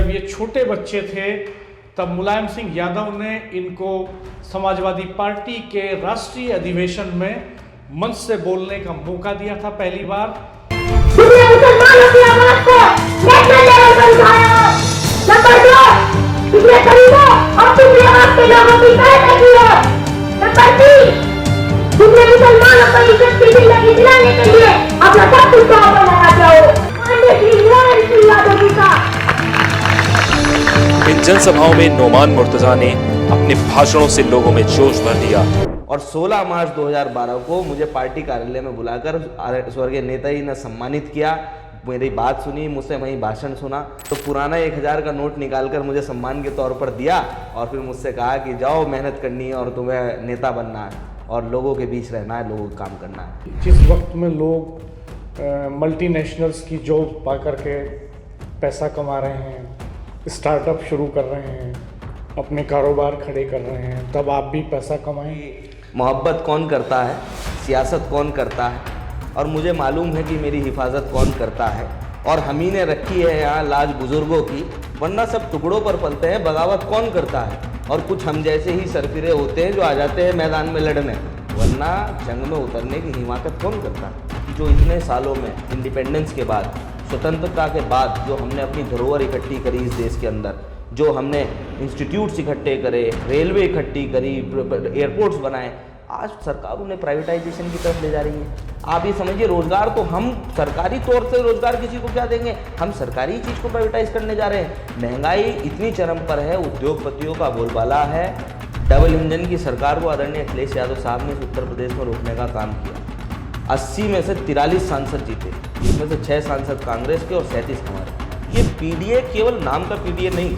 जब ये छोटे बच्चे थे तब मुलायम सिंह यादव ने इनको समाजवादी पार्टी के राष्ट्रीय अधिवेशन में मंच से बोलने का मौका दिया था पहली बार। मुसलमानों की आवाज को नेशनल लेवल पर उठाया। नंबर 2, पिछले गरीबों और पिछले वर्ग के लोगों की सहायता की है। नंबर 3, जिसने मुसलमानों को इज्जत की जिंदगी दिलाने के लिए अपना सब कुछ दांव पर लगा दिया हो। मुलायम सिंह यादव जी का इन जनसभाओं में नोमान मुर्तजा ने अपने भाषणों से लोगों में जोश भर दिया। और 16 मार्च 2012 को मुझे पार्टी कार्यालय में बुलाकर स्वर्गीय नेता जी ने सम्मानित किया, मेरी बात सुनी, मुझसे वहीं भाषण सुना। तो पुराना 1000 का नोट निकालकर मुझे सम्मान के तौर पर दिया और फिर मुझसे कहा कि जाओ मेहनत करनी है और तुम्हें नेता बनना है और लोगों के बीच रहना है, लोगों का काम करना है। जिस वक्त में लोग मल्टीनेशनल्स की जॉब पा करके पैसा कमा रहे हैं, स्टार्टअप शुरू कर रहे हैं, अपने कारोबार खड़े कर रहे हैं, तब आप भी पैसा कमाएं। मोहब्बत कौन करता है, सियासत कौन करता है, और मुझे मालूम है कि मेरी हिफाजत कौन करता है। और हम ही ने रखी है यहाँ लाज बुजुर्गों की, वरना सब टुकड़ों पर पलते हैं। बगावत कौन करता है, और कुछ हम जैसे ही सरफिरे होते हैं जो आ जाते हैं मैदान में लड़ने, वरना जंग में उतरने की हिमाकत कौन करता है। जो इतने सालों में इंडिपेंडेंस के बाद, स्वतंत्रता के बाद जो हमने अपनी धरोहर इकट्ठी करी इस देश के अंदर, जो हमने इंस्टीट्यूट्स इकट्ठे करे, रेलवे इकट्ठी करी, एयरपोर्ट्स बनाए, आज सरकार उन्हें प्राइवेटाइजेशन की तरफ ले जा रही है। आप ये समझिए, रोजगार तो हम सरकारी तौर से रोजगार किसी को क्या देंगे, हम सरकारी चीज़ को प्राइवेटाइज करने जा रहे हैं। महंगाई इतनी चरम पर है, उद्योगपतियों का बोलबाला है। डबल इंजन की सरकार को आदरणीय अखिलेश यादव साहब ने उत्तर प्रदेश में रोकने का काम किया। 80 में से 43 सांसद जीते, जिसमें से 6 सांसद कांग्रेस के और 37 हमारे। ये पीडीए केवल नाम का पीडीए नहीं,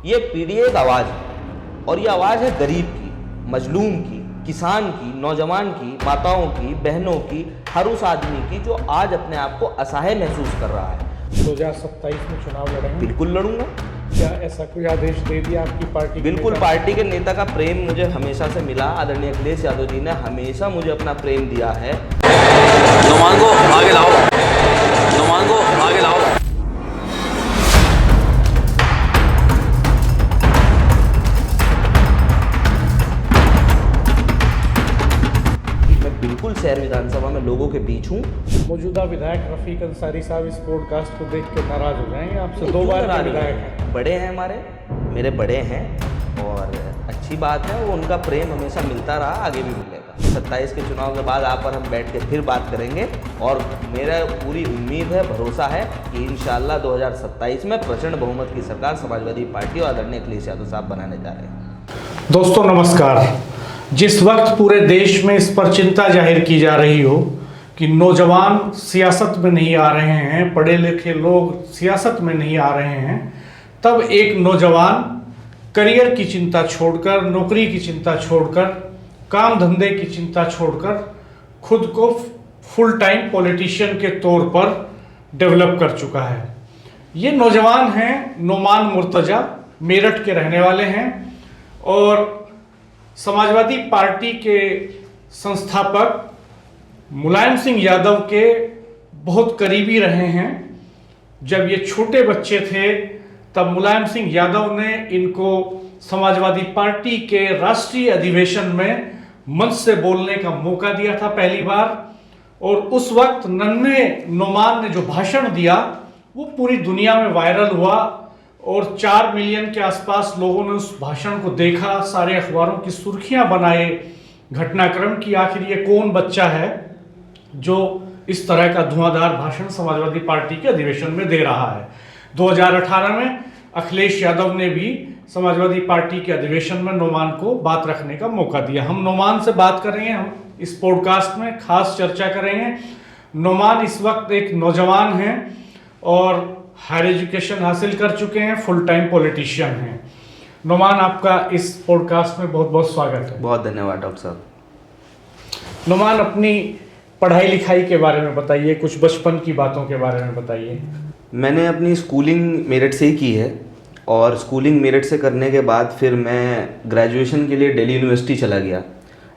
ये पीडीए एक आवाज़ है, और ये आवाज़ है गरीब की, मजलूम की, किसान की, नौजवान की, माताओं की, बहनों की, हर उस आदमी की जो आज अपने आप को असहाय महसूस कर रहा है। 2027 में चुनाव लड़ेंगे? बिल्कुल लड़ूंगा। क्या ऐसा कोई आदेश दे दिया आपकी पार्टी? बिल्कुल, पार्टी के नेता का प्रेम मुझे हमेशा से मिला। आदरणीय अखिलेश यादव जी ने हमेशा मुझे अपना प्रेम दिया है। नोमान को आगे लाओ, नोमान को आगे लाओ। बिल्कुल शहर विधानसभा में लोगों के बीच हूँ। मौजूदा विधायक रफीक अंसारी साहब इस पॉडकास्ट को देख के नाराज हो जाएंगे आपसे। 2 बार के विधायक हैं, बड़े हैं, हमारे मेरे बड़े हैं, और अच्छी बात है, वो उनका प्रेम हमेशा मिलता रहा, आगे भी मिलेगा। 27 के चुनाव के बाद आप और हम बैठ के फिर बात करेंगे, और मेरा पूरी उम्मीद है, भरोसा है कि इंशाल्लाह 2027 में प्रचंड बहुमत की सरकार समाजवादी पार्टी और आदरणीय अखिलेश यादव साहब बनाने जा रहे हैं। दोस्तों नमस्कार। जिस वक्त पूरे देश में इस पर चिंता जाहिर की जा रही हो कि नौजवान सियासत में नहीं आ रहे हैं, पढ़े लिखे लोग सियासत में नहीं आ रहे हैं, तब एक नौजवान करियर की चिंता छोड़कर, नौकरी की चिंता छोड़कर, काम धंधे की चिंता छोड़कर खुद को फुल टाइम पॉलिटिशियन के तौर पर डेवलप कर चुका है। ये नौजवान हैं नोमान मुर्तजा, मेरठ के रहने वाले हैं और समाजवादी पार्टी के संस्थापक मुलायम सिंह यादव के बहुत करीबी रहे हैं। जब ये छोटे बच्चे थे तब मुलायम सिंह यादव ने इनको समाजवादी पार्टी के राष्ट्रीय अधिवेशन में मंच से बोलने का मौका दिया था पहली बार, और उस वक्त नन्हे नोमान ने जो भाषण दिया वो पूरी दुनिया में वायरल हुआ और 4 मिलियन के आसपास लोगों ने उस भाषण को देखा, सारे अखबारों की सुर्खियां बनाए घटनाक्रम की आखिर ये कौन बच्चा है जो इस तरह का धुआंधार भाषण समाजवादी पार्टी के अधिवेशन में दे रहा है। 2018 में अखिलेश यादव ने भी समाजवादी पार्टी के अधिवेशन में नोमान को बात रखने का मौका दिया। हम नोमान से बात करेंगे, हम इस पॉडकास्ट में खास चर्चा करेंगे। नोमान इस वक्त एक नौजवान हैं और हायर एजुकेशन हासिल कर चुके हैं, फुल टाइम पॉलिटिशियन हैं। नोमान, आपका इस पॉडकास्ट में बहुत बहुत स्वागत है। बहुत धन्यवाद डॉक्टर साहब। नोमान, अपनी पढ़ाई लिखाई के बारे में बताइए, कुछ बचपन की बातों के बारे में बताइए। मैंने अपनी स्कूलिंग मेरठ से ही की है, और स्कूलिंग मेरठ से करने के बाद फिर मैं ग्रेजुएशन के लिए दिल्ली यूनिवर्सिटी चला गया।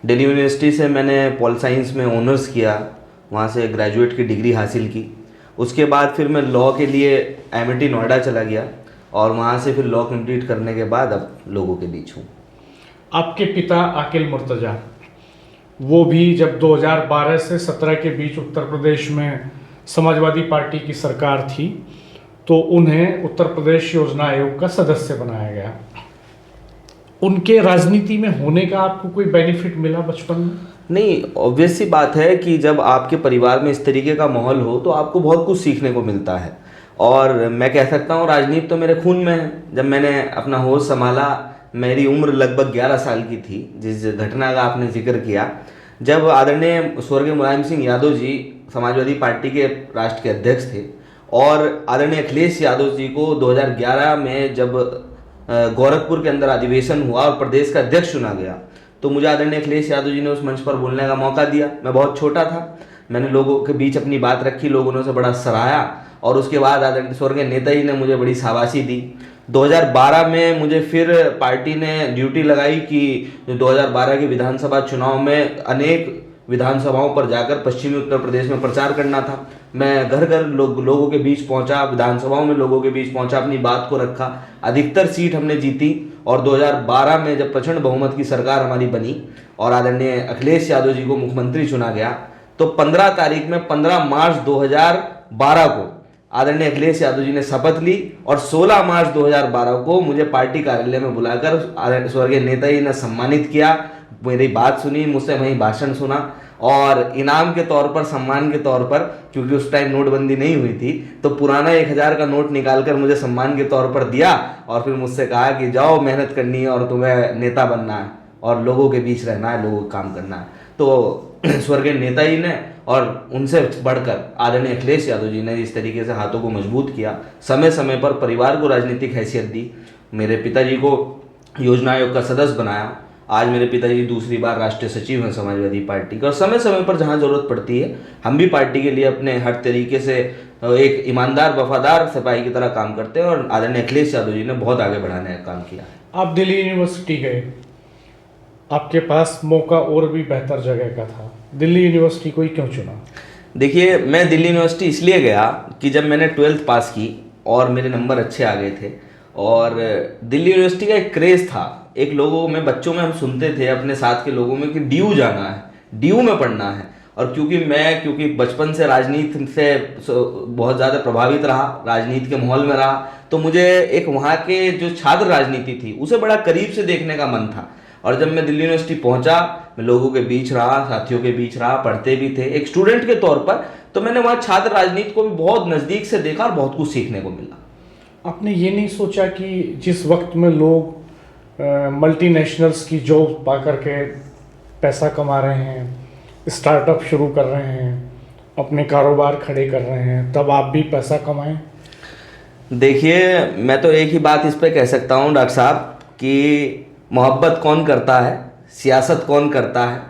दिल्ली यूनिवर्सिटी से मैंने पॉल साइंस में ऑनर्स किया, वहाँ से ग्रेजुएट की डिग्री हासिल की। उसके बाद फिर मैं लॉ के लिए एमिटी नोएडा चला गया और वहाँ से फिर लॉ कंप्लीट करने के बाद अब लोगों के बीच हूँ। आपके पिता आकिल मुर्तजा, वो भी जब 2012 से 17 के बीच उत्तर प्रदेश में समाजवादी पार्टी की सरकार थी तो उन्हें उत्तर प्रदेश योजना आयोग का सदस्य बनाया गया। उनके राजनीति में होने का आपको कोई बेनिफिट मिला बचपन में? नहीं, ऑब्वियस सी बात है कि जब आपके परिवार में इस तरीके का माहौल हो तो आपको बहुत कुछ सीखने को मिलता है। और मैं कह सकता हूँ राजनीति तो मेरे खून में है। जब मैंने अपना होश संभाला, मेरी उम्र लगभग 11 साल की थी, जिस घटना का आपने जिक्र किया, जब आदरणीय स्वर्गीय मुलायम सिंह यादव जी समाजवादी पार्टी के राष्ट्र के अध्यक्ष थे और आदरणीय अखिलेश यादव जी को 2011 में जब गोरखपुर के अंदर अधिवेशन हुआ और प्रदेश का अध्यक्ष चुना गया तो मुझे आदरणीय अखिलेश यादव जी ने उस मंच पर बोलने का मौका दिया। मैं बहुत छोटा था, मैंने लोगों के बीच अपनी बात रखी, लोगों ने उसे बड़ा सराहा और उसके बाद आदरणीय स्वर्गीय नेता जी ने मुझे बड़ी शाबाशी दी। 2012 में मुझे फिर पार्टी ने ड्यूटी लगाई कि 2012 के विधानसभा चुनाव में अनेक विधानसभाओं पर जाकर पश्चिमी उत्तर प्रदेश में प्रचार करना था। मैं घर घर लोगों के बीच पहुंचा, विधानसभाओं में लोगों के बीच पहुंचा, अपनी बात को रखा। अधिकतर सीट हमने जीती और 2012 में जब प्रचंड बहुमत की सरकार हमारी बनी और आदरणीय अखिलेश यादव जी को मुख्यमंत्री चुना गया तो 15 मार्च 2012 को आदरणीय अखिलेश यादव जी ने शपथ ली और 16 मार्च 2012 को मुझे पार्टी कार्यालय में बुलाकर स्वर्गीय नेता जी ने सम्मानित किया, मेरी बात सुनी, मुझसे वहीं भाषण सुना और इनाम के तौर पर, सम्मान के तौर पर, क्योंकि उस टाइम नोटबंदी नहीं हुई थी, तो पुराना 1000 का नोट निकालकर मुझे सम्मान के तौर पर दिया और फिर मुझसे कहा कि जाओ मेहनत करनी है और तुम्हें नेता बनना है और लोगों के बीच रहना है, लोगों का काम करना है। तो स्वर्गीय नेता जी ने और उनसे बढ़कर आदरणीय अखिलेश यादव जी ने इस तरीके से हाथों को मजबूत किया, समय समय पर परिवार को राजनीतिक हैसियत दी, मेरे पिताजी को योजना आयोग का सदस्य बनाया। आज मेरे पिताजी दूसरी बार राष्ट्रीय सचिव हैं समाजवादी पार्टी के और समय समय पर जहां जरूरत पड़ती है हम भी पार्टी के लिए अपने हर तरीके से एक ईमानदार वफादार सिपाही की तरह काम करते हैं और आदरणीय अखिलेश यादव जी ने बहुत आगे बढ़ाने का काम किया। आप दिल्ली यूनिवर्सिटी गए, आपके पास मौका और भी बेहतर जगह का था, दिल्ली यूनिवर्सिटी को ही क्यों चुना? देखिए, मैं दिल्ली यूनिवर्सिटी इसलिए गया कि जब मैंने 12th पास की और मेरे नंबर अच्छे आ गए थे और दिल्ली यूनिवर्सिटी का एक क्रेज़ था, एक लोगों में, बच्चों में हम सुनते थे अपने साथ के लोगों में कि डीयू जाना है, डीयू में पढ़ना है। और क्योंकि बचपन से राजनीति से बहुत ज़्यादा प्रभावित रहा, राजनीति के माहौल में रहा, तो मुझे एक वहाँ के जो छात्र राजनीति थी उसे बड़ा करीब से देखने का मन था। और जब मैं दिल्ली यूनिवर्सिटी पहुँचा, मैं लोगों के बीच रहा, साथियों के बीच रहा, पढ़ते भी थे एक स्टूडेंट के तौर पर, तो मैंने वहाँ छात्र राजनीति को भी बहुत नज़दीक से देखा और बहुत कुछ सीखने को मिला। आपने ये नहीं सोचा कि जिस वक्त में लोग मल्टीनेशनल्स की जॉब पा करके पैसा कमा रहे हैं, स्टार्टअप शुरू कर रहे हैं, अपने कारोबार खड़े कर रहे हैं, तब आप भी पैसा कमाएं? देखिए, मैं तो एक ही बात इस पे कह सकता हूँ डॉक्टर साहब कि मोहब्बत कौन करता है, सियासत कौन करता है,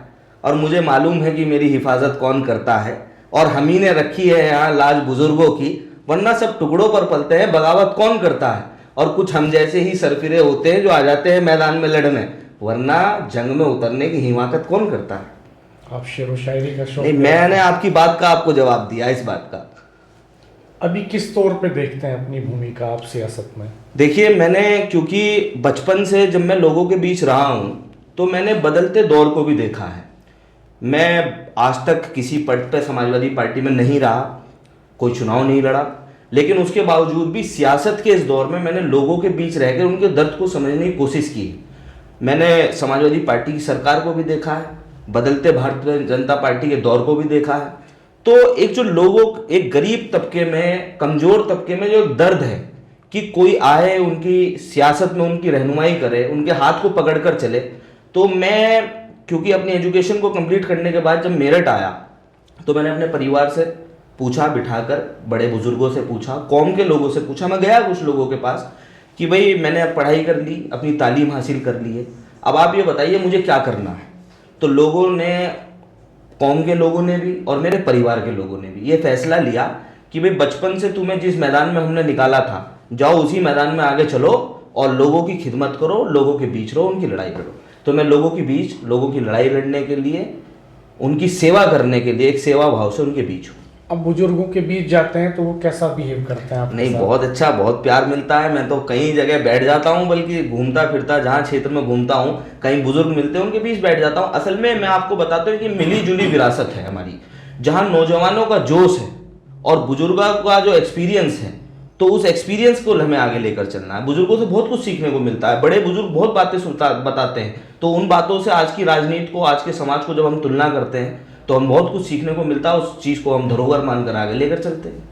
और मुझे मालूम है कि मेरी हिफाजत कौन करता है। और हम ही ने रखी है यहाँ लाज बुजुर्गों की, वरना सब टुकड़ों पर पलते हैं, बगावत कौन करता है। और कुछ हम जैसे ही सरफिरे होते हैं जो आ जाते हैं मैदान में लड़ने, वरना जंग में उतरने की हिमाकत कौन करता है। आप शेर व शायरी का शौक? नहीं, मैंने आपकी बात का आपको जवाब दिया इस बात का। अभी किस तौर पे देखते हैं अपनी भूमिका आप सियासत में? देखिए, मैंने क्योंकि बचपन से जब मैं लोगों के बीच रहा हूँ तो मैंने बदलते दौर को भी देखा है। मैं आज तक किसी पद पर समाजवादी पार्टी में नहीं रहा, कोई चुनाव नहीं लड़ा, लेकिन उसके बावजूद भी सियासत के इस दौर में मैंने लोगों के बीच रहकर उनके दर्द को समझने की कोशिश की। मैंने समाजवादी पार्टी की सरकार को भी देखा है, बदलते भारतीय जनता पार्टी के दौर को भी देखा है। तो एक जो लोगों, एक गरीब तबके में, कमजोर तबके में जो दर्द है कि कोई आए, उनकी सियासत में उनकी रहनुमाई करे, उनके हाथ को पकड़कर चले। तो मैं क्योंकि अपनी एजुकेशन को कंप्लीट करने के बाद जब मेरठ आया तो मैंने अपने परिवार से पूछा, बिठाकर बड़े बुजुर्गों से पूछा, कौम के लोगों से पूछा, मैं गया कुछ लोगों के पास कि भाई मैंने अब पढ़ाई कर ली, अपनी तालीम हासिल कर ली है, अब आप ये बताइए मुझे क्या करना है। तो लोगों ने, कौम के लोगों ने भी और मेरे परिवार के लोगों ने भी ये फैसला लिया कि भाई बचपन से तुम्हें जिस मैदान में हमने निकाला था, जाओ उसी मैदान में आगे चलो और लोगों की खिदमत करो, लोगों के बीच रहो, उनकी लड़ाई लड़ो। तो मैं लोगों के बीच, लोगों की लड़ाई लड़ने के लिए, उनकी सेवा करने के लिए एक सेवा भाव से उनके बीच हूँ। अब बुजुर्गों के बीच जाते हैं तो वो कैसा बिहेव करते हैं आपके नहीं, साथ? बहुत अच्छा, बहुत प्यार मिलता है। मैं तो कई जगह बैठ जाता हूँ, बल्कि घूमता फिरता जहाँ क्षेत्र में घूमता हूँ, कहीं बुजुर्ग मिलते हैं उनके बीच बैठ जाता हूँ। असल में मैं आपको बताता हूँ कि मिली जुली विरासत है हमारी, जहाँ नौजवानों का जोश है और बुजुर्गों का जो एक्सपीरियंस है, तो उस एक्सपीरियंस को हमें आगे लेकर चलना है। बुजुर्गों से बहुत कुछ सीखने को मिलता है। बड़े बुजुर्ग बहुत बातें बताते हैं, तो उन बातों से आज की राजनीति को, आज के समाज को जब हम तुलना करते हैं तो हम बहुत कुछ सीखने को मिलता है। उस चीज़ को हम धरोहर मानकर आगे लेकर चलते हैं।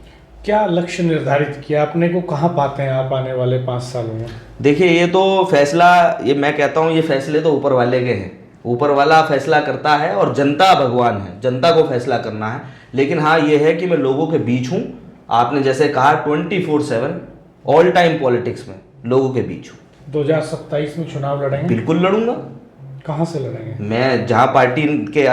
क्या लक्ष्य निर्धारित किया अपने को, कहाँ पाते हैं आप आने वाले 5 सालों में? देखिए, ये तो फैसला, ये मैं कहता हूँ, ये फैसले तो ऊपर वाले के हैं। ऊपर वाला फैसला करता है और जनता भगवान है, जनता को फैसला करना है। लेकिन हाँ, ये है कि मैं लोगों के बीच हूँ। आपने जैसे कहा 24/7 ऑल टाइम पॉलिटिक्स में लोगों के बीच हूँ। 2027 में चुनाव लड़ेंगे? बिल्कुल लड़ूंगा। कहाँ से लड़ेंगे? मैं जहाँ पार्टी के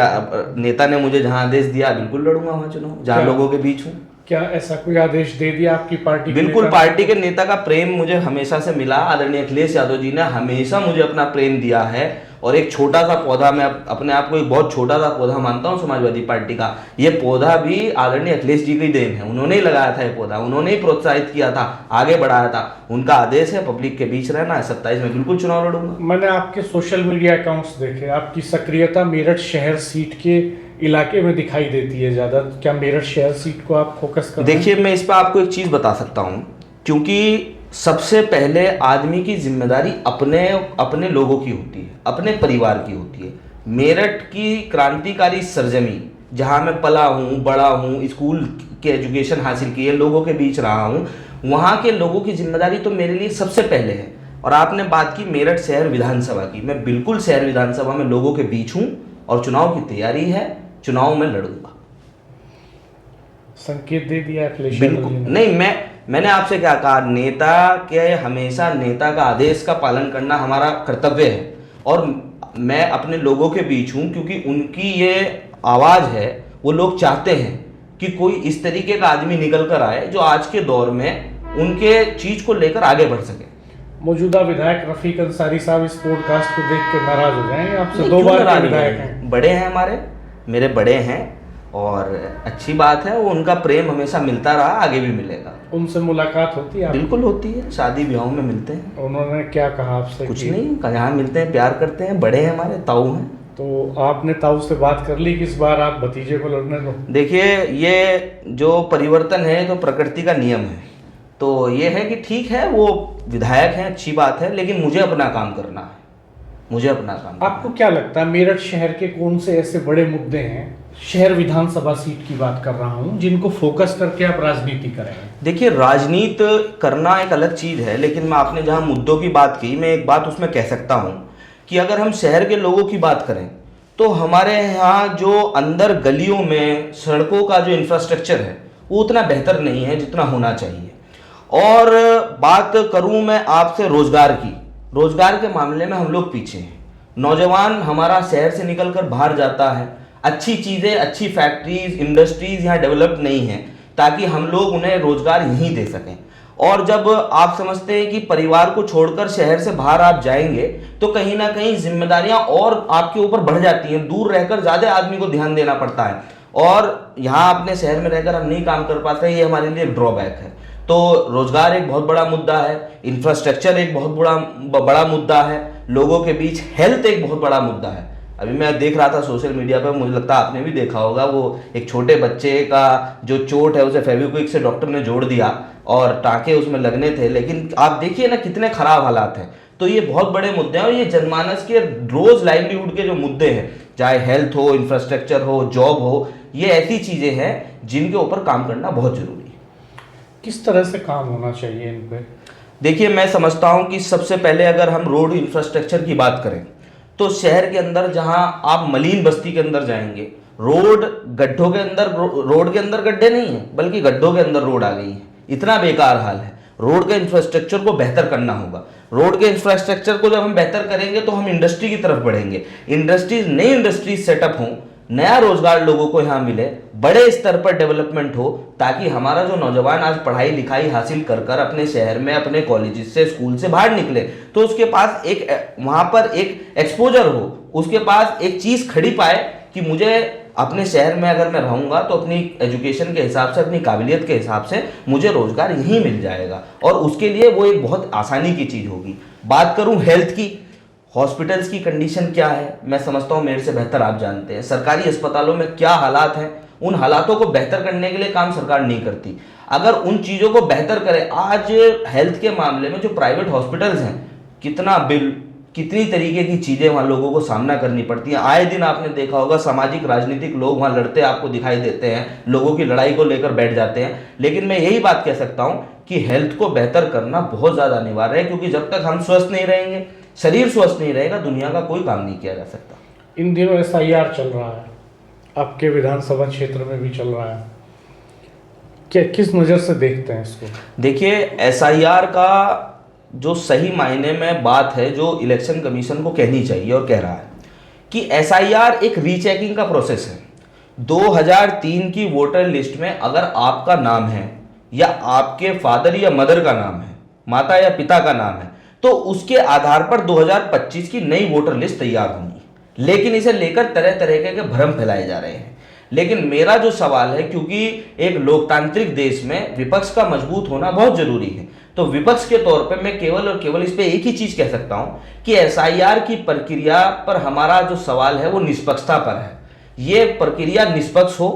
नेता ने मुझे जहाँ आदेश दिया, बिल्कुल लड़ूंगा वहाँ चुनाव, जहाँ लोगों के बीच हूँ। क्या ऐसा कोई आदेश दे दिया आपकी पार्टी के बिल्कुल, नेता? पार्टी के नेता का प्रेम मुझे हमेशा से मिला। आदरणीय अखिलेश यादव जी ने हमेशा मुझे अपना प्रेम दिया है। और एक छोटा सा पौधा, मैं अपने आप को एक बहुत छोटा सा पौधा मानता हूँ समाजवादी पार्टी का। ये पौधा भी आदरणीय अखिलेश जी की देन है। उन्होंने ही लगाया था ये पौधा, उन्होंने ही प्रोत्साहित किया था, आगे बढ़ाया था। उनका आदेश है पब्लिक के बीच रहना है। 27 में बिल्कुल चुनाव लड़ूंगा। मैंने आपके सोशल मीडिया अकाउंट्स देखे, आपकी सक्रियता मेरठ शहर सीट के इलाके में दिखाई देती है ज़्यादा। क्या मेरठ शहर सीट को आप फोकस कर? देखिए, मैं इस पर आपको एक चीज़ बता सकता हूँ, क्योंकि सबसे पहले आदमी की जिम्मेदारी अपने लोगों की होती है, अपने परिवार की होती है। मेरठ की क्रांतिकारी सरजमी, जहाँ मैं पला हूँ, बड़ा हूँ, स्कूल के एजुकेशन हासिल की है, लोगों के बीच रहा हूँ, वहाँ के लोगों की जिम्मेदारी तो मेरे लिए सबसे पहले है। और आपने बात की मेरठ शहर विधानसभा की, मैं बिल्कुल शहर विधानसभा में लोगों के बीच हूँ और चुनाव की तैयारी है, चुनाव में लड़ूंगा। संकेत दे दिया अखिलेश? बिल्कुल नहीं, मैंने आपसे क्या कहा, नेता के हमेशा नेता का आदेश का पालन करना हमारा कर्तव्य है। और मैं अपने लोगों के बीच हूँ क्योंकि उनकी ये आवाज़ है। वो लोग चाहते हैं कि कोई इस तरीके का आदमी निकल कर आए जो आज के दौर में उनके चीज़ को लेकर आगे बढ़ सके। मौजूदा विधायक रफीक अंसारी साहब इस पॉडकास्ट को देख के नाराज हो जाएंगे आपसे? नहीं, 2 क्यों बार नाराज के विधायक हैं? हैं। बड़े हैं हमारे, मेरे बड़े हैं और अच्छी बात है। वो उनका प्रेम हमेशा मिलता रहा, आगे भी मिलेगा। उनसे मुलाकात होती है? बिल्कुल होती है, शादी ब्याहों में मिलते हैं। उन्होंने क्या कहा आपसे? कुछ नहीं, यहाँ मिलते हैं, प्यार करते हैं, बड़े हैं हमारे, ताऊ हैं। तो आपने ताऊ से बात कर ली कि इस बार आप भतीजे को लड़ने दो? देखिए, ये जो परिवर्तन है तो प्रकृति का नियम है। तो ये है कि ठीक है, वो विधायक हैं, अच्छी बात है, लेकिन मुझे अपना काम करना है, मुझे अपना काम। आपको क्या लगता है मेरठ शहर के कौन से ऐसे बड़े मुद्दे हैं, शहर विधानसभा सीट की बात कर रहा हूं, जिनको फोकस करके आप राजनीति करेंगे? देखिए, राजनीति करना एक अलग चीज़ है, लेकिन मैं आपने जहाँ मुद्दों की बात की, मैं एक बात उसमें कह सकता हूँ कि अगर हम शहर के लोगों की बात करें तो हमारे यहाँ जो अंदर गलियों में सड़कों का जो इंफ्रास्ट्रक्चर है वो उतना बेहतर नहीं है जितना होना चाहिए। और बात करूँ मैं आपसे रोजगार की, रोजगार के मामले में हम लोग पीछे हैं। नौजवान हमारा शहर से निकलकर बाहर जाता है, अच्छी चीज़ें, अच्छी फैक्ट्रीज, इंडस्ट्रीज यहाँ डेवलप नहीं है ताकि हम लोग उन्हें रोजगार यहीं दे सकें। और जब आप समझते हैं कि परिवार को छोड़कर शहर से बाहर आप जाएंगे तो कहीं ना कहीं जिम्मेदारियां और आपके ऊपर बढ़ जाती हैं, दूर रहकर ज़्यादा आदमी को ध्यान देना पड़ता है। और यहाँ अपने शहर में रहकर हम नहीं काम कर पाते, ये हमारे लिए एक ड्रॉबैक है। तो रोजगार एक बहुत बड़ा मुद्दा है, इंफ्रास्ट्रक्चर एक बहुत बड़ा मुद्दा है, लोगों के बीच हेल्थ एक बहुत बड़ा मुद्दा है। अभी मैं देख रहा था सोशल मीडिया पर, मुझे लगता है आपने भी देखा होगा, वो एक छोटे बच्चे का जो चोट है उसे फेविक्विक से डॉक्टर ने जोड़ दिया और टाँके उसमें लगने थे, लेकिन आप देखिए ना कितने खराब हालात हैं। तो ये बहुत बड़े मुद्दे हैं और ये जनमानस के रोज लाइवलीहुड के जो मुद्दे हैं, चाहे हेल्थ हो, इंफ्रास्ट्रक्चर हो, जॉब हो, ये ऐसी चीज़ें हैं जिनके ऊपर काम करना बहुत जरूरी है। किस तरह से काम होना चाहिए इन पे? देखिए, मैं समझता हूँ कि सबसे पहले अगर हम रोड इंफ्रास्ट्रक्चर की बात करें तो शहर के अंदर जहां आप मलीन बस्ती के अंदर जाएंगे, रोड गड्ढों के अंदर, रोड के अंदर गड्ढे नहीं है बल्कि गड्ढों के अंदर रोड आ गई है। इतना बेकार हाल है। रोड के इंफ्रास्ट्रक्चर को बेहतर करना होगा। रोड के इंफ्रास्ट्रक्चर को जब हम बेहतर करेंगे तो हम इंडस्ट्री की तरफ बढ़ेंगे। इंडस्ट्रीज, नई इंडस्ट्रीज सेटअप हों, नया रोजगार लोगों को यहाँ मिले, बड़े स्तर पर डेवलपमेंट हो, ताकि हमारा जो नौजवान आज पढ़ाई लिखाई हासिल कर कर अपने शहर में अपने कॉलेज से, स्कूल से बाहर निकले तो उसके पास एक वहाँ पर एक एक्सपोजर हो, उसके पास एक चीज़ खड़ी पाए कि मुझे अपने शहर में अगर मैं रहूँगा तो अपनी एजुकेशन के हिसाब से, अपनी काबिलियत के हिसाब से मुझे रोज़गार यहीं मिल जाएगा और उसके लिए वो एक बहुत आसानी की चीज़ होगी। बात करूँ हेल्थ की, हॉस्पिटल्स की कंडीशन क्या है, मैं समझता हूँ मेरे से बेहतर आप जानते हैं। सरकारी अस्पतालों में क्या हालात हैं, उन हालातों को बेहतर करने के लिए काम सरकार नहीं करती। अगर उन चीज़ों को बेहतर करें, आज हेल्थ के मामले में जो प्राइवेट हॉस्पिटल्स हैं, कितना बिल, कितनी तरीके की चीज़ें वहाँ लोगों को सामना करनी पड़ती हैं। आए दिन आपने देखा होगा सामाजिक राजनीतिक लोग वहाँ लड़ते आपको दिखाई देते हैं, लोगों की लड़ाई को लेकर बैठ जाते हैं। लेकिन मैं यही बात कह सकता हूँ कि हेल्थ को बेहतर करना बहुत ज़्यादा अनिवार्य है, क्योंकि जब तक हम स्वस्थ नहीं रहेंगे, शरीर स्वस्थ नहीं रहेगा, दुनिया का कोई काम नहीं किया जा सकता। इन दिनों SIR चल रहा है, आपके विधानसभा क्षेत्र में भी चल रहा है, क्या किस नज़र से देखते हैं इसको? देखिए, SIR का जो सही मायने में बात है, जो इलेक्शन कमीशन को कहनी चाहिए और कह रहा है कि SIR एक रीचेकिंग का प्रोसेस है। 2003 की वोटर लिस्ट में अगर आपका नाम है या आपके फादर या मदर का नाम है, माता या पिता का नाम है, तो उसके आधार पर 2025 की नई वोटर लिस्ट तैयार होगी। लेकिन इसे लेकर तरह तरह के भ्रम फैलाए जा रहे हैं। लेकिन मेरा जो सवाल है, क्योंकि एक लोकतांत्रिक देश में विपक्ष का मजबूत होना बहुत जरूरी है, तो विपक्ष के तौर पे मैं केवल और केवल इस पे एक ही चीज कह सकता हूं कि SIR की प्रक्रिया पर हमारा जो सवाल है वो निष्पक्षता पर है। ये प्रक्रिया निष्पक्ष हो,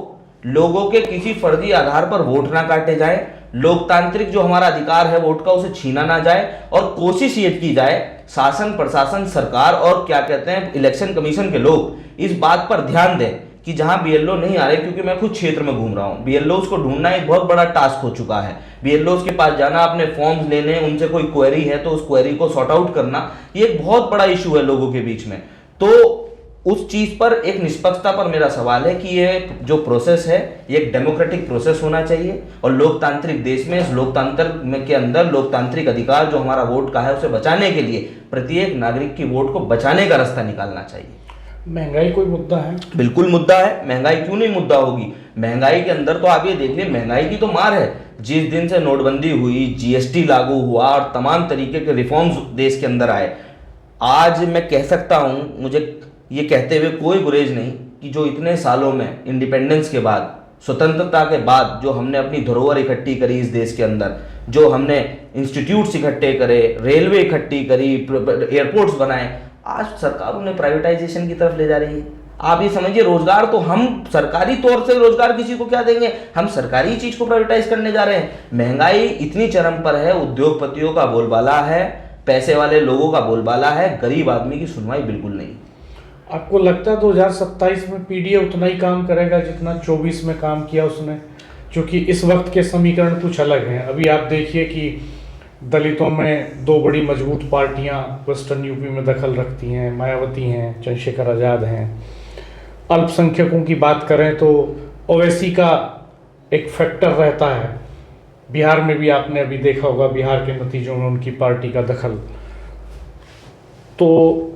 लोगों के किसी फर्जी आधार पर वोट ना काटे जाए, लोकतांत्रिक जो हमारा अधिकार है वोट का उसे छीना ना जाए, और कोशिश ये की जाए शासन, प्रशासन, सरकार और क्या कहते हैं इलेक्शन कमीशन के लोग इस बात पर ध्यान दें कि जहां BLO नहीं आ रहे, क्योंकि मैं खुद क्षेत्र में घूम रहा हूं, BLOs को ढूंढना एक बहुत बड़ा टास्क हो चुका है। BLOs के पास जाना, अपने फॉर्म्स लेने, उनसे कोई क्वेरी है तो उस क्वेरी को सॉर्ट आउट करना, ये एक बहुत बड़ा इशू है लोगों के बीच में। तो उस चीज पर एक निष्पक्षता पर मेरा सवाल है कि ये जो प्रोसेस है ये एक डेमोक्रेटिक प्रोसेस होना चाहिए, और लोकतांत्रिक देश में, इस लोकतंत्र के अंदर लोकतांत्रिक अधिकार जो हमारा वोट का है उसे बचाने के लिए प्रत्येक नागरिक की वोट को बचाने का रास्ता निकालना चाहिए। महंगाई कोई मुद्दा है? बिल्कुल मुद्दा है। महंगाई क्यों नहीं मुद्दा होगी? महंगाई के अंदर तो आप ये देख लें, महंगाई की तो मार है। जिस दिन से नोटबंदी हुई, GST लागू हुआ और तमाम तरीके के रिफॉर्म्स देश के अंदर आए, आज मैं कह सकता हूं, मुझे ये कहते हुए कोई गुरेज नहीं कि जो इतने सालों में इंडिपेंडेंस के बाद, स्वतंत्रता के बाद जो हमने अपनी धरोहर इकट्ठी करी इस देश के अंदर, जो हमने इंस्टीट्यूट्स इकट्ठे करे, रेलवे इकट्ठी करी, एयरपोर्ट्स बनाए, आज सरकार उन्हें प्राइवेटाइजेशन की तरफ ले जा रही है। आप ये समझिए, रोजगार तो हम सरकारी तौर से रोजगार किसी को क्या देंगे, हम सरकारी चीज को प्राइवेटाइज करने जा रहे हैं। महंगाई इतनी चरम पर है, उद्योगपतियों का बोलबाला है, पैसे वाले लोगों का बोलबाला है, गरीब आदमी की सुनवाई बिल्कुल नहीं। आपको लगता है 2027 में PDA उतना ही काम करेगा जितना 24 में काम किया उसने? क्योंकि इस वक्त के समीकरण कुछ अलग हैं। अभी आप देखिए कि दलितों में दो बड़ी मजबूत पार्टियां वेस्टर्न यूपी में दखल रखती हैं, मायावती हैं, चंद्रशेखर आज़ाद हैं। अल्पसंख्यकों की बात करें तो ओवैसी का एक फैक्टर रहता है। बिहार में भी आपने अभी देखा होगा, बिहार के नतीजों में उनकी पार्टी का दखल। तो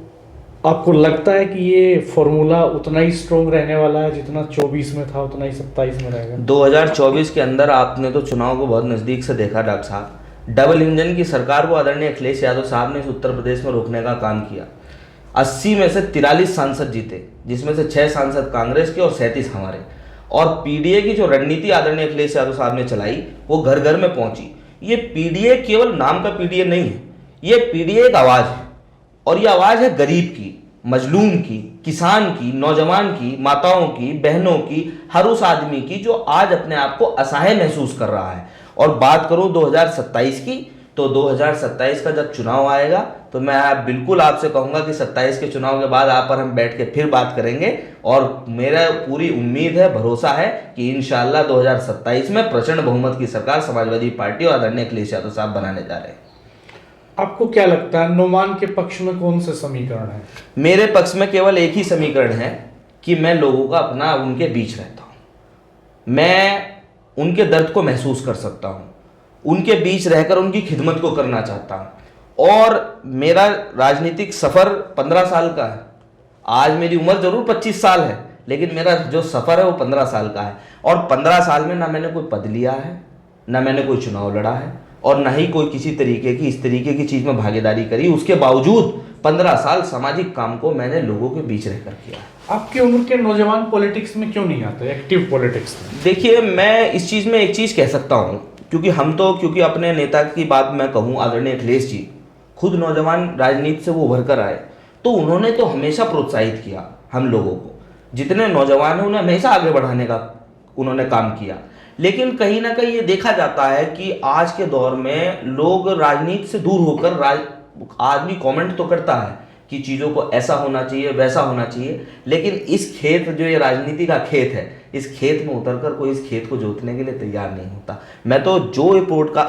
आपको लगता है कि ये फॉर्मूला उतना ही स्ट्रॉन्ग रहने वाला है जितना 24 में था, उतना ही 27 में रहेगा? 2024 के अंदर आपने तो चुनाव को बहुत नज़दीक से देखा डॉक्टर साहब। डबल इंजन की सरकार को आदरणीय अखिलेश यादव साहब ने इस उत्तर प्रदेश में रोकने का काम किया। 80 में से 43 सांसद जीते, जिसमें से 6 सांसद कांग्रेस के और 37 हमारे। और PDA की जो रणनीति आदरणीय अखिलेश यादव साहब ने चलाई वो घर घर में पहुंची। ये PDA केवल नाम का PDA नहीं है, ये PDA एक आवाज़ है, और ये आवाज़ है गरीब की, मजलूम की, किसान की, नौजवान की, माताओं की, बहनों की, हर उस आदमी की जो आज अपने आप को असहाय महसूस कर रहा है। और बात करूं 2027 की, तो 2027 का जब चुनाव आएगा तो मैं बिल्कुल आपसे कहूंगा कि 27 के चुनाव के बाद आप पर हम बैठ के फिर बात करेंगे, और मेरा पूरी उम्मीद है, भरोसा है कि इंशाल्लाह 2027 में प्रचंड बहुमत की सरकार समाजवादी पार्टी और आदरणीय अखिलेश यादव साहब बनाने जा रहे हैं। आपको क्या लगता है नोमान के पक्ष में कौन से समीकरण है? मेरे पक्ष में केवल एक ही समीकरण है कि मैं लोगों का अपना उनके बीच रहता हूं, मैं उनके दर्द को महसूस कर सकता हूं, उनके बीच रहकर उनकी खिदमत को करना चाहता हूं। और मेरा राजनीतिक सफर 15 साल का है। आज मेरी उम्र जरूर 25 साल है, लेकिन मेरा जो सफर है वो 15 साल का है। और 15 साल में ना मैंने कोई पद लिया है, ना मैंने कोई चुनाव लड़ा है, और ना ही कोई किसी तरीके की इस तरीके की चीज में भागीदारी करी। उसके बावजूद 15 साल सामाजिक काम को मैंने लोगों के बीच रहकर किया। आपकी उम्र के नौजवान पॉलिटिक्स में क्यों नहीं आते, एक्टिव पॉलिटिक्स में? देखिए, मैं इस चीज़ में एक चीज़ कह सकता हूँ, क्योंकि अपने नेता की बात मैं कहूँ, आदरणीय अखिलेश जी खुद नौजवान राजनीति से वो उभर कर आए, तो उन्होंने तो हमेशा प्रोत्साहित किया हम लोगों को, जितने नौजवान हैं उन्हें हमेशा आगे बढ़ाने का उन्होंने काम किया। लेकिन कहीं ना कहीं ये देखा जाता है कि आज के दौर में लोग राजनीति से दूर होकर आदमी कमेंट तो करता है कि चीज़ों को ऐसा होना चाहिए, वैसा होना चाहिए, लेकिन इस खेत, जो ये राजनीति का खेत है, इस खेत में उतरकर कोई इस खेत को जोतने के लिए तैयार नहीं होता। मैं तो जो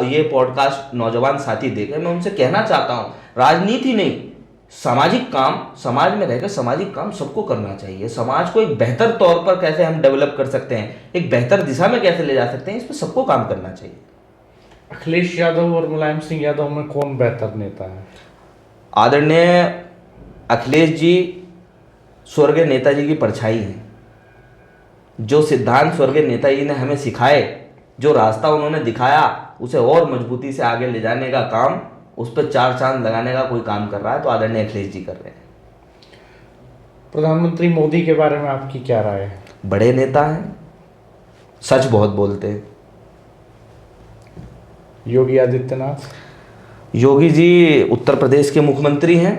ये पॉडकास्ट नौजवान साथी देखे, मैं उनसे कहना चाहता हूँ, राजनीति नहीं, सामाजिक काम, समाज में रहकर सामाजिक काम सबको करना चाहिए। समाज को एक बेहतर तौर पर कैसे हम डेवलप कर सकते हैं, एक बेहतर दिशा में कैसे ले जा सकते हैं, इस पर सबको काम करना चाहिए। अखिलेश यादव और मुलायम सिंह यादव में कौन बेहतर नेता है? आदरणीय अखिलेश जी स्वर्गीय नेताजी की परछाई हैं। जो सिद्धांत स्वर्गीय नेताजी ने हमें सिखाए, जो रास्ता उन्होंने दिखाया, उसे और मजबूती से आगे ले जाने का काम, उस पर 4 चांद लगाने का कोई काम कर रहा है तो आदरणीय अखिलेश जी कर रहे हैं। प्रधानमंत्री मोदी के बारे में आपकी क्या राय है? बड़े नेता हैं, सच बहुत बोलते हैं। योगी आदित्यनाथ? योगी जी उत्तर प्रदेश के मुख्यमंत्री हैं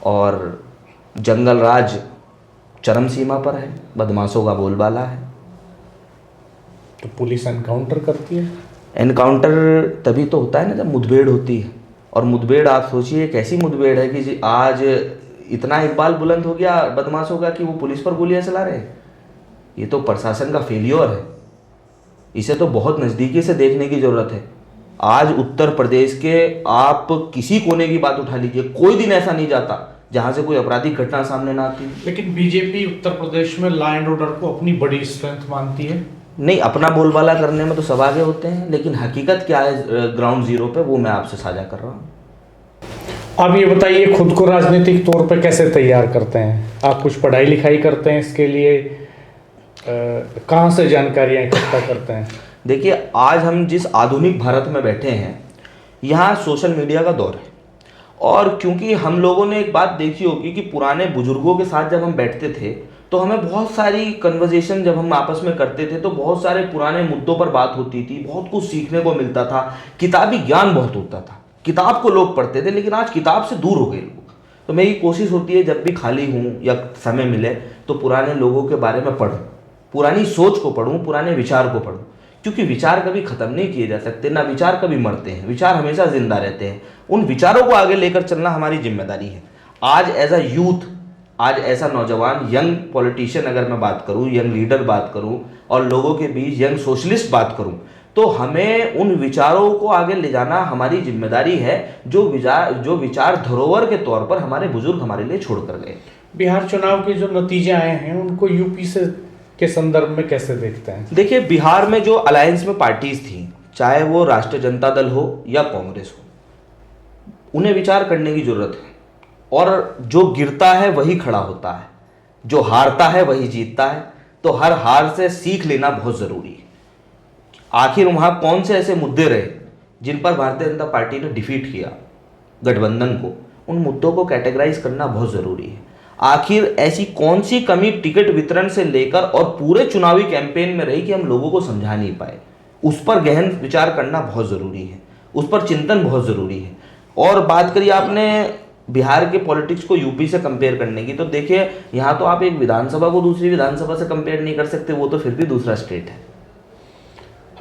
और जंगल राज चरम सीमा पर है, बदमाशों का बोलबाला है। तो पुलिस एनकाउंटर करती है? एनकाउंटर तभी तो होता है ना जब मुठभेड़ होती है, और मुठभेड़ आप सोचिए कैसी मुठभेड़ है कि आज इतना इकबाल बुलंद हो गया बदमाशों का कि वो पुलिस पर गोलियां चला रहे हैं। ये तो प्रशासन का फेलियर है, इसे तो बहुत नज़दीकी से देखने की ज़रूरत है। आज उत्तर प्रदेश के आप किसी कोने की बात उठा लीजिए, कोई दिन ऐसा नहीं जाता जहां से कोई आपराधिक घटना सामने ना आती। लेकिन बीजेपी उत्तर प्रदेश में लॉ एंड ऑर्डर को अपनी बड़ी स्ट्रेंथ मानती है। नहीं, अपना बोलबाला करने में तो सब आगे होते हैं, लेकिन हकीकत क्या है ग्राउंड जीरो पे, वो मैं आपसे साझा कर रहा हूँ। आप ये बताइए, खुद को राजनीतिक तौर पे कैसे तैयार करते हैं? आप कुछ पढ़ाई लिखाई करते हैं इसके लिए? कहाँ से जानकारियाँ इकट्ठा करते हैं? देखिए, आज हम जिस आधुनिक भारत में बैठे हैं, यहाँ सोशल मीडिया का दौर है, और क्योंकि हम लोगों ने एक बात देखी होगी कि पुराने बुजुर्गों के साथ जब हम बैठते थे तो हमें बहुत सारी कन्वर्जेशन जब हम आपस में करते थे तो बहुत सारे पुराने मुद्दों पर बात होती थी, बहुत कुछ सीखने को मिलता था, किताबी ज्ञान बहुत होता था, किताब को लोग पढ़ते थे। लेकिन आज किताब से दूर हो गए लोग। तो मेरी कोशिश होती है जब भी खाली हूँ या समय मिले तो पुराने लोगों के बारे में पढूं, पुरानी सोच को पढूं, पुराने विचार को पढूं, क्योंकि विचार कभी खत्म नहीं किए जा सकते, ना विचार कभी मरते हैं, विचार हमेशा जिंदा रहते हैं। उन विचारों को आगे लेकर चलना हमारी जिम्मेदारी है। आज एज अ यूथ, आज ऐसा नौजवान, यंग पॉलिटिशियन अगर मैं बात करूं, यंग लीडर बात करूं, और लोगों के बीच यंग सोशलिस्ट बात करूं, तो हमें उन विचारों को आगे ले जाना हमारी जिम्मेदारी है, जो विचार धरोहर के तौर पर हमारे बुजुर्ग हमारे लिए छोड़ कर गए। बिहार चुनाव के जो नतीजे आए हैं उनको यूपी से के संदर्भ में कैसे देखते हैं? देखिए, बिहार में जो अलायंस में पार्टीज थी, चाहे वो राष्ट्रीय जनता दल हो या कांग्रेस हो, उन्हें विचार करने की जरूरत है। और जो गिरता है वही खड़ा होता है, जो हारता है वही जीतता है। तो हर हार से सीख लेना बहुत जरूरी है। आखिर वहां कौन से ऐसे मुद्दे रहे जिन पर भारतीय जनता पार्टी ने डिफीट किया गठबंधन को, उन मुद्दों को कैटेगराइज करना बहुत जरूरी है। आखिर ऐसी कौन सी कमी टिकट वितरण से लेकर और पूरे चुनावी कैंपेन में रही कि हम लोगों को समझा नहीं पाए, उस पर गहन विचार करना बहुत जरूरी है, उस पर चिंतन बहुत जरूरी है। और बात करिए आपने बिहार के पॉलिटिक्स को यूपी से कंपेयर करने की, तो देखिए यहाँ तो आप एक विधानसभा को दूसरी विधानसभा से कंपेयर नहीं कर सकते, वो तो फिर भी दूसरा स्टेट है।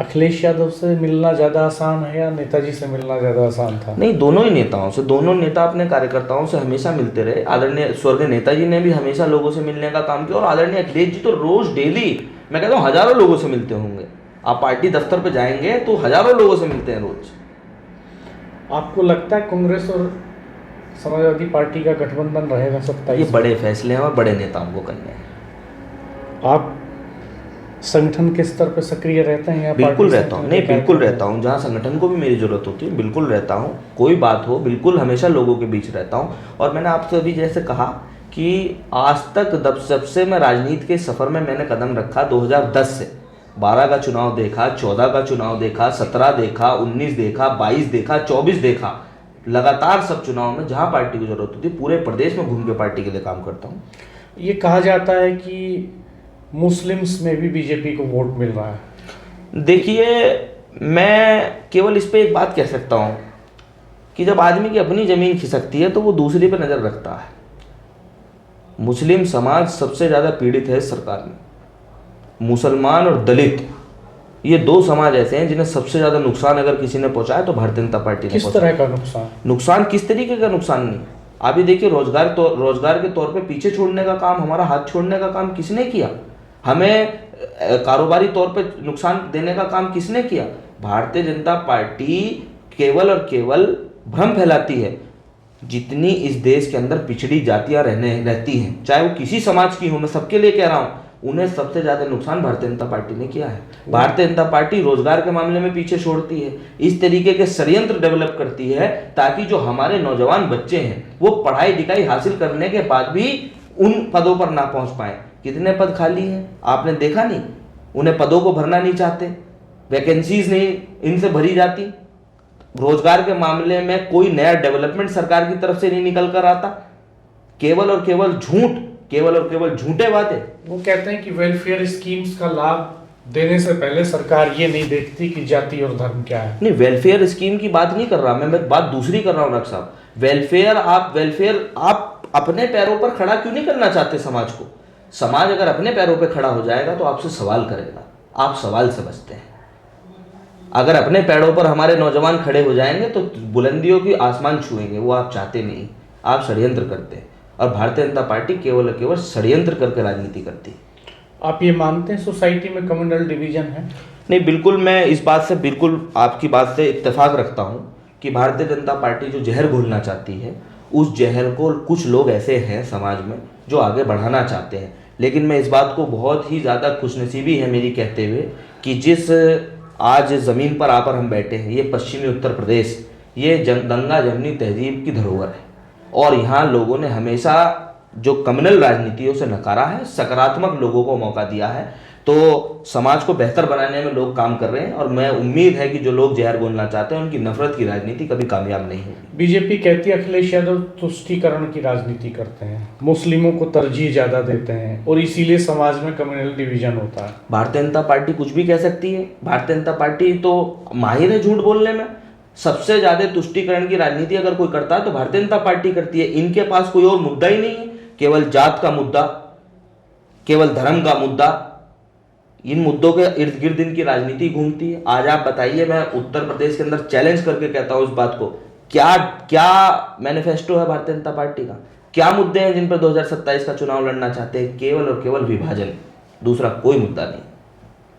अखिलेश यादव से मिलना ज़्यादा आसान है या नेताजी से मिलना ज़्यादा आसान था? नहीं, दोनों ही नेताओं से, दोनों नेता अपने कार्यकर्ताओं से हमेशा मिलते रहे। आदरणीय स्वर्गीय नेताजी ने भी हमेशा लोगों से मिलने का काम किया, और आदरणीय अखिलेश जी तो रोज डेली, मैं कहता हूँ हजारों लोगों से मिलते होंगे। आप पार्टी दफ्तर पर जाएंगे तो हजारों लोगों से मिलते हैं रोज। आपको लगता है कांग्रेस और समाजवादी पार्टी का गठबंधन रहेगा सत्ता? ये बड़े फैसले हैं और बड़े नेताओं को करने हैं। आप संगठन के स्तर पर सक्रिय रहते हैं या? बिल्कुल रहता हूँ, नहीं बिल्कुल रहता हूँ, जहाँ संगठन को भी मेरी जरूरत होती है बिल्कुल रहता हूँ। कोई बात हो, बिल्कुल हमेशा लोगों के बीच रहता हूँ। और मैंने आपसे अभी जैसे कहा कि आज तक जब से मैं राजनीति के सफ़र में मैंने कदम रखा, 2010 से 12 का चुनाव देखा, 14 का चुनाव देखा, 17 देखा, 19 देखा, 22 देखा, 24 देखा, लगातार सब चुनाव में जहाँ पार्टी की जरूरत होती है पूरे प्रदेश में घूम के पार्टी के लिए काम करता हूँ। ये कहा जाता है कि मुस्लिम्स में भी बीजेपी को वोट मिल रहा है। देखिए, मैं केवल इस पे एक बात कह सकता हूँ कि जब आदमी की अपनी ज़मीन खिसकती है तो वो दूसरे पे नज़र रखता है। मुस्लिम समाज सबसे ज़्यादा पीड़ित है इस सरकार में। मुसलमान और दलित, ये दो समाज ऐसे हैं जिन्हें सबसे ज़्यादा नुकसान अगर किसी ने पहुँचाया तो भारतीय जनता पार्टी ने। किस तरह का नुकसान? नुकसान किस तरीके का नुकसान नहीं, आप ये देखिए, रोजगार के तौर पे पीछे छोड़ने का काम, हमारा हाथ छोड़ने का काम किसने किया? हमें कारोबारी तौर पे नुकसान देने का काम किसने किया? भारतीय जनता पार्टी केवल और केवल भ्रम फैलाती है। जितनी इस देश के अंदर पिछड़ी जातियां रहती हैं, चाहे वो किसी समाज की हो, मैं सबके लिए कह रहा हूँ, उन्हें सबसे ज्यादा नुकसान भारतीय जनता पार्टी ने किया है। भारतीय जनता पार्टी रोजगार के मामले में पीछे छोड़ती है, इस तरीके के षड्यंत्र डेवलप करती है ताकि जो हमारे नौजवान बच्चे हैं वो पढ़ाई लिखाई हासिल करने के बाद भी उन पदों पर ना पहुंच पाए। कितने पद खाली हैं आपने देखा नहीं? उन्हें पदों को भरना नहीं चाहते, वैकेंसीज नहीं इनसे भरी जाती। रोजगार के मामले में कोई नया डेवलपमेंट सरकार की तरफ से नहीं निकल कर आता। केवल और केवल झूठ, केवल और केवल झूठे वादे। वो कहते हैं कि वेलफेयर स्कीम्स का लाभ देने से पहले सरकार ये नहीं देखती कि जाति और धर्म क्या है। नहीं, वेलफेयर स्कीम की बात नहीं कर रहा मैं बात दूसरी कर रहा हूँ डॉक्टर साहब। वेलफेयर आप अपने पैरों पर खड़ा क्यों नहीं करना चाहते समाज को? समाज अगर अपने पैरों पर खड़ा हो जाएगा तो आपसे सवाल करेगा, आप सवाल से बचते हैं। अगर अपने पैरों पर हमारे नौजवान खड़े हो जाएंगे तो बुलंदियों की आसमान छुएंगे, वो आप चाहते नहीं, आप षड्यंत्र करते हैं। और भारतीय जनता पार्टी केवल और केवल षड्यंत्र करके राजनीति करती है। आप ये मानते हैं सोसाइटी में कम्युनल डिवीजन है? नहीं, बिल्कुल, मैं इस बात से बिल्कुल आपकी बात से इत्तेफाक रखता हूँ कि भारतीय जनता पार्टी जो जहर घोलना चाहती है, उस जहर को कुछ लोग ऐसे हैं समाज में जो आगे बढ़ाना चाहते हैं। लेकिन मैं इस बात को बहुत ही ज़्यादा खुशनसीबी है मेरी कहते हुए कि जिस आज ज़मीन पर आकर हम बैठे हैं, ये पश्चिमी उत्तर प्रदेश, ये गंगा जमुनी तहजीब की धरोहर है। और यहाँ लोगों ने हमेशा जो कम्युनल राजनीतियों से नकारा है, सकारात्मक लोगों को मौका दिया है। तो समाज को बेहतर बनाने में लोग काम कर रहे हैं और मैं उम्मीद है कि जो लोग जहर बोलना चाहते हैं उनकी नफरत की राजनीति कभी कामयाब नहीं होगी। बीजेपी कहती है अखिलेश यादव तुष्टीकरण की राजनीति करते हैं, मुस्लिमों को तरजीह ज़्यादा देते हैं और इसीलिए समाज में कम्युनल डिवीजन होता है। भारतीय जनता पार्टी कुछ भी कह सकती है। भारतीय जनता पार्टी तो माहिर है झूठ बोलने में। सबसे ज़्यादा तुष्टीकरण की राजनीति अगर कोई करता है तो भारतीय जनता पार्टी करती है। इनके पास कोई और मुद्दा ही नहीं है, केवल जात का मुद्दा, केवल धर्म का मुद्दा। इन मुद्दों के इर्द गिर्द इनकी राजनीति घूमती है। आज आप बताइए, मैं उत्तर प्रदेश के अंदर चैलेंज करके कहता हूं इस बात को, क्या मैनिफेस्टो है भारतीय जनता पार्टी का? क्या मुद्दे हैं जिन पर 2027 का चुनाव लड़ना चाहते हैं? केवल और केवल विभाजन, दूसरा कोई मुद्दा नहीं।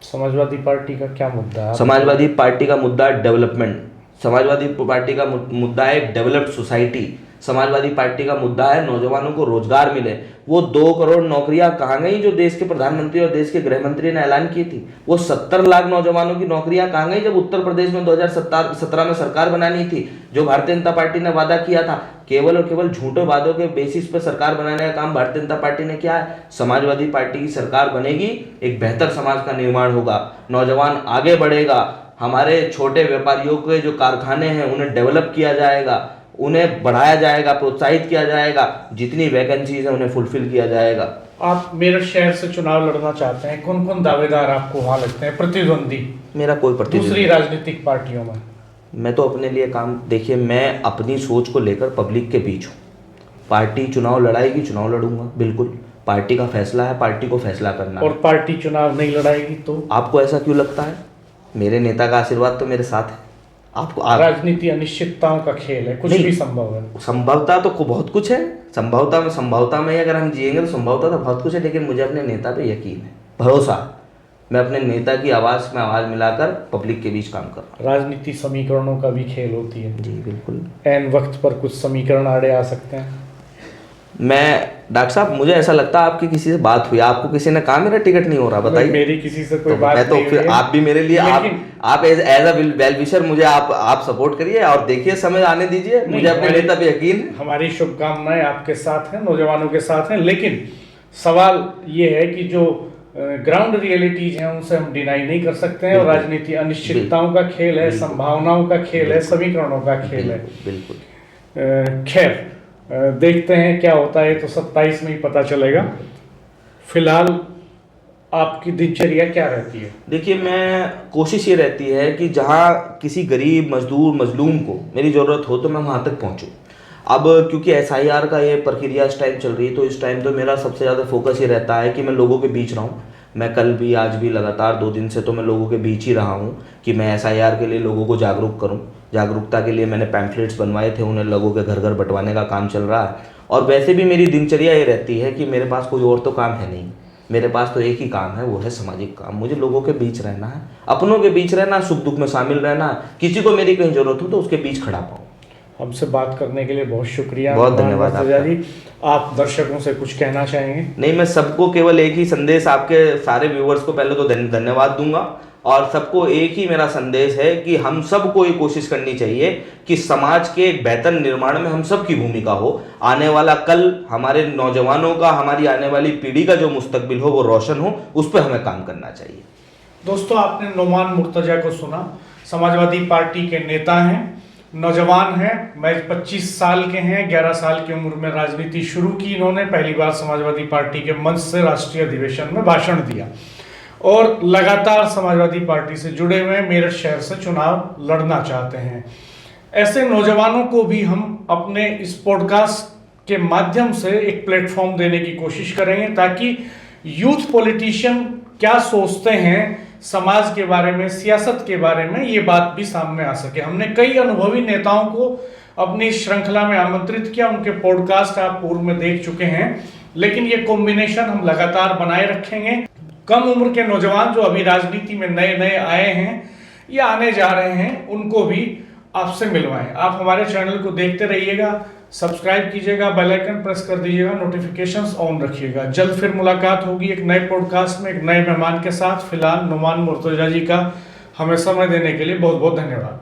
समाजवादी पार्टी का क्या मुद्दा है? समाजवादी पार्टी का मुद्दा डेवलपमेंट। समाजवादी पार्टी का मुद्दा है डेवलप्ड सोसाइटी। समाजवादी पार्टी का मुद्दा है नौजवानों को रोजगार मिले। वो 2 करोड़ नौकरियां कहाँ गई जो देश के प्रधानमंत्री और देश के गृह मंत्री ने ऐलान की थी? वो 70 लाख नौजवानों की नौकरियां कहाँ गई जब उत्तर प्रदेश में 2017 में सरकार बनानी थी? जो भारतीय जनता पार्टी ने वादा किया था, केवल और केवल झूठे वादों के बेसिस पर सरकार बनाने का काम भारतीय जनता पार्टी ने किया है। समाजवादी पार्टी की सरकार बनेगी, एक बेहतर समाज का निर्माण होगा, नौजवान आगे बढ़ेगा, हमारे छोटे व्यापारियों के जो कारखाने हैं उन्हें डेवलप किया जाएगा, उन्हें बढ़ाया जाएगा, प्रोत्साहित किया जाएगा, जितनी वैकेंसीज है उन्हें फुलफिल किया जाएगा। आप मेरठ शहर से चुनाव लड़ना चाहते हैं, कौन कौन दावेदार आपको वहां लगते हैं प्रतिद्वंदी? मेरा कोई प्रतिद्वंदी दूसरी राजनीतिक पार्टियों में? मैं तो अपने लिए काम, देखिए, मैं अपनी सोच को लेकर पब्लिक के बीच हूँ। पार्टी चुनाव लड़ाएगी, चुनाव लड़ूंगा, बिल्कुल, पार्टी का फैसला है, पार्टी को फैसला करना है। और पार्टी चुनाव नहीं लड़ाएगी तो? आपको ऐसा क्यों लगता है? मेरे नेता का आशीर्वाद तो मेरे साथ है। राजनीति अनिश्चितताओं का खेल है, कुछ भी संभव है। संभवता तो बहुत कुछ है, संभवता में अगर हम जिएंगे तो संभवता तो बहुत कुछ है। लेकिन मुझे अपने नेता पे यकीन है, भरोसा। मैं अपने नेता की आवाज़ में आवाज़ मिलाकर पब्लिक के बीच काम कर रहा हूँ। राजनीति समीकरणों का भी खेल होती है। जी बिल्कुल। ऐन वक्त पर कुछ समीकरण आड़े आ सकते हैं। मैं डॉक्टर साहब, मुझे ऐसा लगता है आपकी किसी से बात हुई, आपको किसी ने कहा मेरा टिकट नहीं हो रहा, बताइए। मेरी किसी से कोई बात नहीं तो फिर आप भी मेरे लिए, आप एज अ वेल विशर मुझे आप सपोर्ट करिए और देखिए, समय आने दीजिए, मुझे अपने नेता पे यकीन है। हमारी शुभकामनाएं आपके साथ हैं, नौजवानों के साथ हैं। लेकिन सवाल ये है कि जो ग्राउंड रियलिटीज हैं उनसे हम डिनाई नहीं कर सकते हैं। और राजनीति अनिश्चितताओं का खेल है, संभावनाओं का खेल है, समीकरणों का खेल है। बिल्कुल। खैर देखते हैं क्या होता है, तो 27 में ही पता चलेगा। फिलहाल आपकी दिनचर्या क्या रहती है? देखिए, मैं कोशिश ये रहती है कि जहाँ किसी गरीब मजदूर मजलूम को मेरी ज़रूरत हो तो मैं वहाँ तक पहुँचूँ। अब क्योंकि SIR का ये प्रक्रिया इस टाइम चल रही है, तो इस टाइम तो मेरा सबसे ज़्यादा फोकस ये रहता है कि मैं लोगों के बीच रहूँ। मैं कल भी आज भी लगातार 2 दिन से तो मैं लोगों के बीच ही रहा हूँ कि मैं SIR के लिए लोगों को जागरूक करूँ। जागरूकता के लिए मैंने पैम्फलेट्स बनवाए थे, उन्हें लोगों के घर घर बंटवाने का काम चल रहा है। और वैसे भी मेरी दिनचर्या ये रहती है कि मेरे पास कोई और तो काम है नहीं, मेरे पास तो एक ही काम है, वो है सामाजिक काम। मुझे लोगों के बीच रहना है, अपनों के बीच रहना, सुख दुख में शामिल रहना, किसी को मेरी कहीं ज़रूरत हो तो उसके बीच खड़ा पाऊँ। हमसे बात करने के लिए बहुत शुक्रिया। बहुत धन्यवाद मुर्तजा जी। आप दर्शकों से कुछ कहना चाहेंगे? नहीं, मैं सबको केवल एक ही संदेश, आपके सारे व्यूवर्स को पहले तो धन्यवाद दूंगा, और सबको एक ही मेरा संदेश है कि हम सबको ये कोशिश करनी चाहिए कि समाज के एक बेहतर निर्माण में हम सब की भूमिका हो। आने वाला कल हमारे नौजवानों का, हमारी आने वाली पीढ़ी का जो मुस्तकबिल हो वो रोशन हो, उस पर हमें काम करना चाहिए। दोस्तों, आपने नोमान मुर्तजा को सुना। समाजवादी पार्टी के नेता हैं, नौजवान हैं, महज 25 साल के हैं। 11 साल की उम्र में राजनीति शुरू की इन्होंने। पहली बार समाजवादी पार्टी के मंच से राष्ट्रीय अधिवेशन में भाषण दिया और लगातार समाजवादी पार्टी से जुड़े हुए मेरठ शहर से चुनाव लड़ना चाहते हैं। ऐसे नौजवानों को भी हम अपने इस पॉडकास्ट के माध्यम से एक प्लेटफॉर्म देने की कोशिश करेंगे, ताकि यूथ पॉलिटिशियन क्या सोचते हैं समाज के बारे में, सियासत के बारे में, ये बात भी सामने आ सके। हमने कई अनुभवी नेताओं को अपनी श्रृंखला में आमंत्रित किया, उनके पॉडकास्ट आप पूर्व में देख चुके हैं, लेकिन ये कॉम्बिनेशन हम लगातार बनाए रखेंगे। कम उम्र के नौजवान जो अभी राजनीति में नए नए आए हैं या आने जा रहे हैं, उनको भी आपसे मिलवाएं। आप हमारे चैनल को देखते रहिएगा, सब्सक्राइब कीजिएगा, बेल आइकन प्रेस कर दीजिएगा, नोटिफिकेशंस ऑन रखिएगा। जल्द फिर मुलाकात होगी एक नए पॉडकास्ट में, एक नए मेहमान के साथ। फिलहाल नोमान मुर्तजा जी का हमें समय देने के लिए बहुत बहुत धन्यवाद।